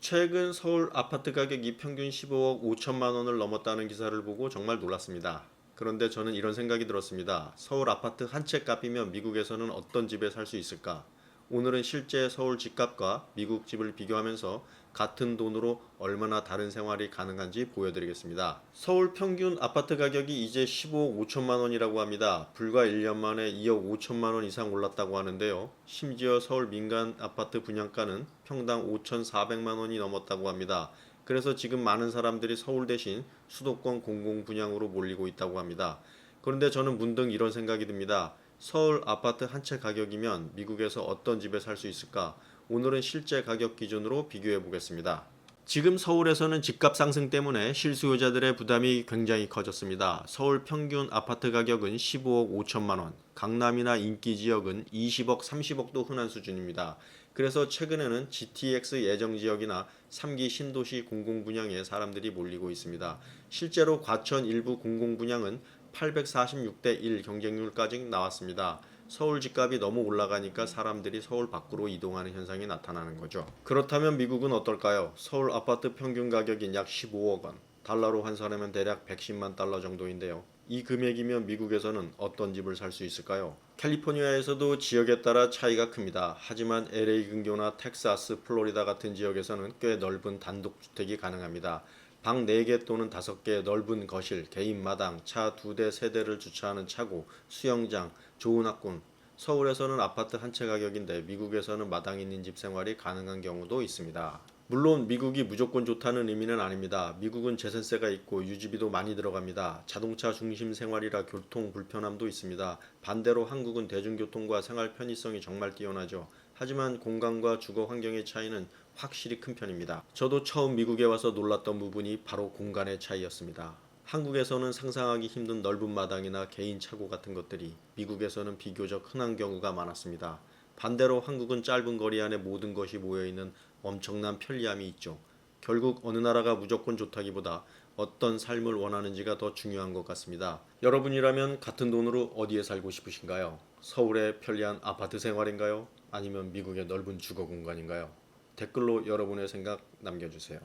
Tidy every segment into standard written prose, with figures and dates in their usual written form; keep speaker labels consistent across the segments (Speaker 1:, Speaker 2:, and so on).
Speaker 1: 최근 서울 아파트 가격이 평균 15억 5천만 원을 넘었다는 기사를 보고 정말 놀랐습니다. 그런데 저는 이런 생각이 들었습니다. 서울 아파트 한 채 값이면 미국에서는 어떤 집에 살 수 있을까? 오늘은 실제 서울 집값과 미국 집을 비교하면서 같은 돈으로 얼마나 다른 생활이 가능한지 보여드리겠습니다. 서울 평균 아파트 가격이 이제 15억 5천만 원이라고 합니다. 불과 1년 만에 2억 5천만 원 이상 올랐다고 하는데요. 심지어 서울 민간 아파트 분양가는 평당 5,400만 원이 넘었다고 합니다. 그래서 지금 많은 사람들이 서울 대신 수도권 공공분양으로 몰리고 있다고 합니다. 그런데 저는 문득 이런 생각이 듭니다. 서울 아파트 한 채 가격이면 미국에서 어떤 집에 살 수 있을까? 오늘은 실제 가격 기준으로 비교해 보겠습니다. 지금 서울에서는 집값 상승 때문에 실수요자들의 부담이 굉장히 커졌습니다. 서울 평균 아파트 가격은 15억 5천만 원, 강남이나 인기 지역은 20억, 30억도 흔한 수준입니다. 그래서 최근에는 GTX 예정 지역이나 3기 신도시 공공분양에 사람들이 몰리고 있습니다. 실제로 과천 일부 공공분양은 846대 1 경쟁률까지 나왔습니다. 서울 집값이 너무 올라가니까 사람들이 서울 밖으로 이동하는 현상이 나타나는 거죠. 그렇다면 미국은 어떨까요? 서울 아파트 평균 가격인 약 15억 원, 달러로 환산하면 대략 110만 달러 정도인데요. 이 금액이면 미국에서는 어떤 집을 살 수 있을까요? 캘리포니아에서도 지역에 따라 차이가 큽니다. 하지만 LA 근교나 텍사스, 플로리다 같은 지역에서는 꽤 넓은 단독주택이 가능합니다. 방 4개 또는 5개 넓은 거실, 개인 마당, 차 2대, 3대를 주차하는 차고, 수영장, 좋은 학군. 서울에서는 아파트 한 채 가격인데 미국에서는 마당 있는 집 생활이 가능한 경우도 있습니다. 물론 미국이 무조건 좋다는 의미는 아닙니다. 미국은 재산세가 있고 유지비도 많이 들어갑니다. 자동차 중심 생활이라 교통 불편함도 있습니다. 반대로 한국은 대중교통과 생활 편의성이 정말 뛰어나죠. 하지만 공간과 주거 환경의 차이는 확실히 큰 편입니다. 저도 처음 미국에 와서 놀랐던 부분이 바로 공간의 차이였습니다. 한국에서는 상상하기 힘든 넓은 마당이나 개인 차고 같은 것들이 미국에서는 비교적 흔한 경우가 많았습니다. 반대로 한국은 짧은 거리 안에 모든 것이 모여있는 엄청난 편리함이 있죠. 결국 어느 나라가 무조건 좋다기보다 어떤 삶을 원하는지가 더 중요한 것 같습니다. 여러분이라면 같은 돈으로 어디에 살고 싶으신가요? 서울의 편리한 아파트 생활인가요? 아니면 미국의 넓은 주거 공간인가요? 댓글로 여러분의 생각 남겨주세요.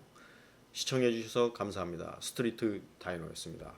Speaker 1: 시청해주셔서 감사합니다. 스트리트 다이노였습니다.